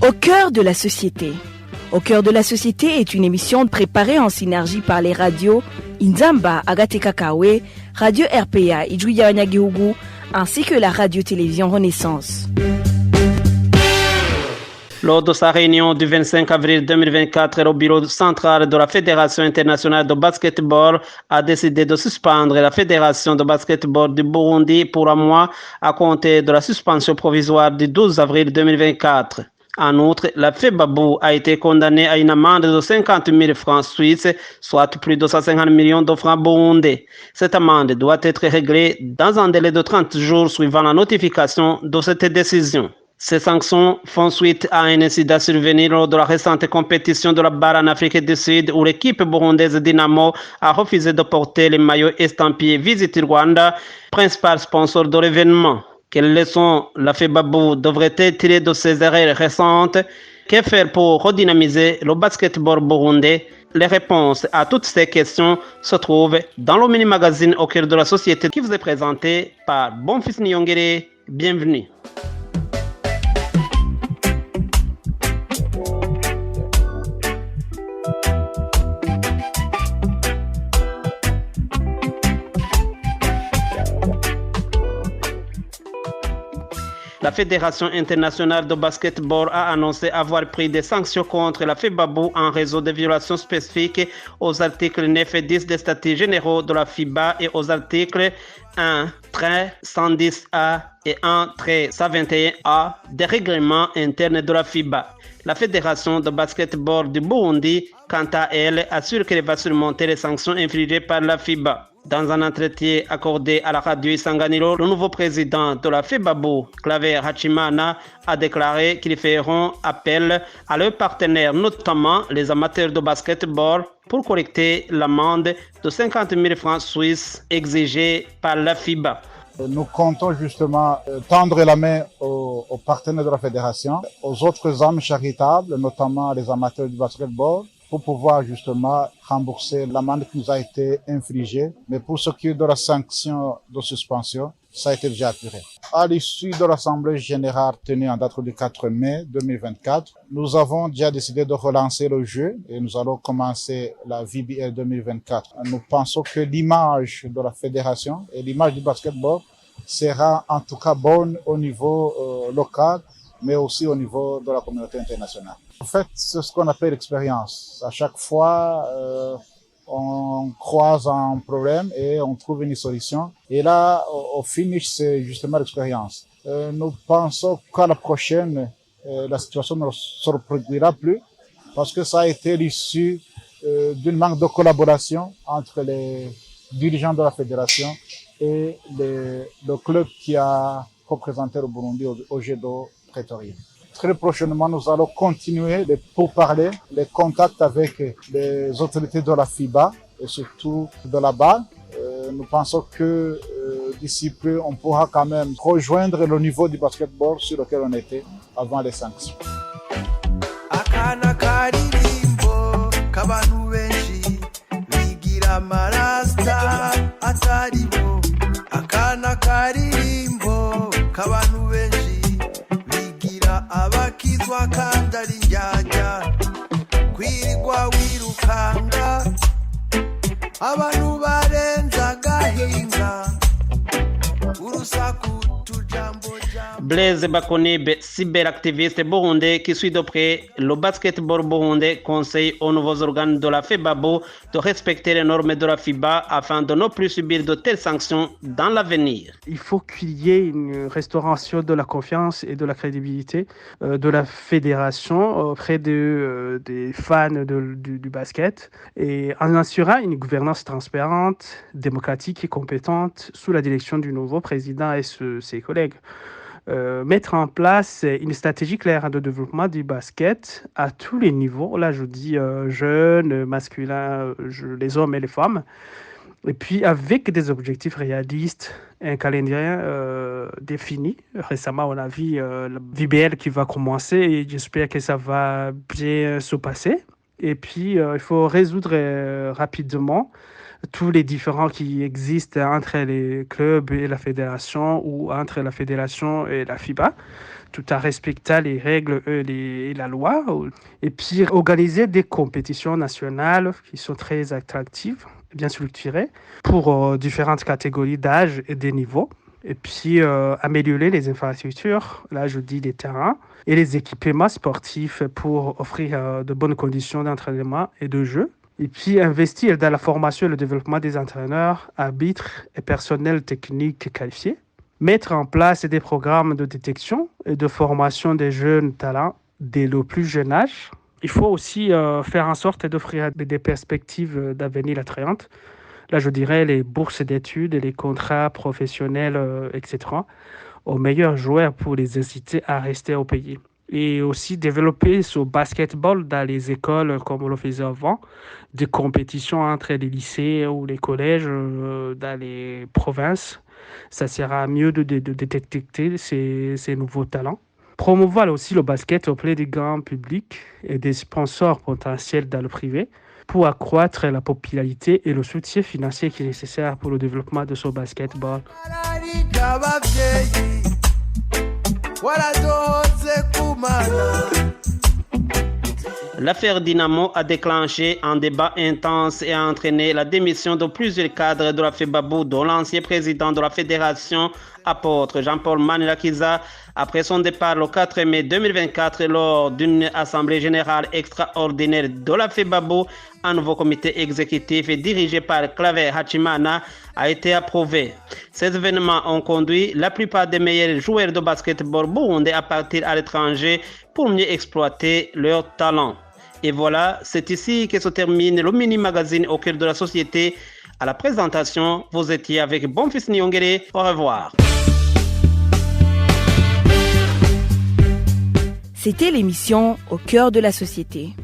Au cœur de la société. Au cœur de la société est une émission préparée en synergie par les radios Inzamba, Agateka Kawe, Radio RPA, Ijuya Wanyagihugu, ainsi que la radio-télévision Renaissance. Lors de sa réunion du 25 avril 2024, le bureau central de la Fédération internationale de basketball a décidé de suspendre la Fédération de basketball du Burundi pour un mois à compter de la suspension provisoire du 12 avril 2024. En outre, la FEBABU a été condamnée à une amende de 50 000 francs suisses, soit plus de 150 millions de francs burundais. Cette amende doit être réglée dans un délai de 30 jours suivant la notification de cette décision. Ces sanctions font suite à un incident survenu lors de la récente compétition de la barre en Afrique du Sud où l'équipe burundaise Dynamo a refusé de porter les maillots estampillés Visit Rwanda, principal sponsor de l'événement. Quelles leçons la FEBABU devrait-elle tirer de ces erreurs récentes? Que faire pour redynamiser le basketball burundais? Les réponses à toutes ces questions se trouvent dans le mini-magazine Au cœur de la société qui vous est présenté par Bonfils Nyongere. Bienvenue. La Fédération internationale de basketball a annoncé avoir pris des sanctions contre la FEBABU en raison de violations spécifiques aux articles 9 et 10 des statuts généraux de la FIBA et aux articles 1-110A et 1-121A des règlements internes de la FIBA. La Fédération de basketball du Burundi, quant à elle, assure qu'elle va surmonter les sanctions infligées par la FIBA. Dans un entretien accordé à la radio Isanganiro, le nouveau président de la FEBABU, Claver Hachimana, a déclaré qu'ils feront appel à leurs partenaires, notamment les amateurs de basketball, pour collecter l'amende de 50 000 francs suisses exigée par la FIBA. Nous comptons justement tendre la main aux partenaires de la fédération, aux autres âmes charitables, notamment les amateurs du basketball, pour pouvoir justement rembourser l'amende qui nous a été infligée. Mais pour ce qui est de la sanction de suspension, ça a été déjà apuré. À l'issue de l'Assemblée générale tenue en date du 4 mai 2024, nous avons déjà décidé de relancer le jeu et nous allons commencer la VBL 2024. Nous pensons que l'image de la fédération et l'image du basketball sera en tout cas bonne au niveau local, mais aussi au niveau de la communauté internationale. En fait, c'est ce qu'on appelle l'expérience. À chaque fois, on croise un problème et on trouve une solution. Et là, au finish, c'est justement l'expérience. Nous pensons qu'à la prochaine, la situation ne se reproduira plus parce que ça a été l'issue d'une manque de collaboration entre les dirigeants de la fédération et le club qui a représenté le Burundi au G2 Pretoria. Très prochainement, nous allons continuer les pourparlers, les contacts avec les autorités de la FIBA et surtout de la BAL. Nous pensons que d'ici peu, on pourra quand même rejoindre le niveau du basketball sur lequel on était avant les sanctions. abakizwa kandi ari njyajya kwirirwa wirukanga abantu barenza agahinga urusaku tujambo. Blaise Bakonibe, cyberactiviste burundais qui suit de près le basketball burundais, conseille aux nouveaux organes de la FEBABU de respecter les normes de la FIBA afin de ne plus subir de telles sanctions dans l'avenir. Il faut qu'il y ait une restauration de la confiance et de la crédibilité de la fédération auprès des fans du basket et en assurant une gouvernance transparente, démocratique et compétente sous la direction du nouveau président et ses collègues. Mettre en place une stratégie claire de développement du basket à tous les niveaux. Là, je dis jeunes, masculins, les hommes et les femmes. Et puis, avec des objectifs réalistes, un calendrier défini. Récemment, on a vu le VBL qui va commencer et j'espère que ça va bien se passer. Et puis, il faut résoudre rapidement tous les différends qui existent entre les clubs et la fédération ou entre la fédération et la FIBA. tout en respectant les règles et la loi. Et puis organiser des compétitions nationales qui sont très attractives, bien structurées, pour différentes catégories d'âge et des niveaux. Et puis améliorer les infrastructures, là je dis les terrains, et les équipements sportifs pour offrir de bonnes conditions d'entraînement et de jeu. Et puis investir dans la formation et le développement des entraîneurs, arbitres et personnels techniques qualifiés. Mettre en place des programmes de détection et de formation des jeunes talents dès le plus jeune âge. Il faut aussi faire en sorte d'offrir des perspectives d'avenir attrayantes. Là, je dirais les bourses d'études et les contrats professionnels, etc., aux meilleurs joueurs pour les inciter à rester au pays. Et aussi développer ce basketball dans les écoles comme on le faisait avant, des compétitions entre les lycées ou les collèges dans les provinces. Ça sera mieux de détecter ces nouveaux talents. Promouvoir aussi le basket auprès du grand public et des sponsors potentiels dans le privé pour accroître la popularité et le soutien financier qui est nécessaire pour le développement de ce basketball. L'affaire Dynamo a déclenché un débat intense et a entraîné la démission de plusieurs cadres de la FEBABO, dont l'ancien président de la fédération, apôtre Jean-Paul Manilakiza, après son départ le 4 mai 2024 lors d'une assemblée générale extraordinaire de la FEBABO. Un nouveau comité exécutif dirigé par Claver Hachimana a été approuvé. Ces événements ont conduit la plupart des meilleurs joueurs de basketball burundais à partir à l'étranger pour mieux exploiter leurs talents. Et voilà, c'est ici que se termine le mini-magazine au cœur de la société. À la présentation, vous étiez avec Bonfils Nyongere. Au revoir. C'était l'émission Au cœur de la société.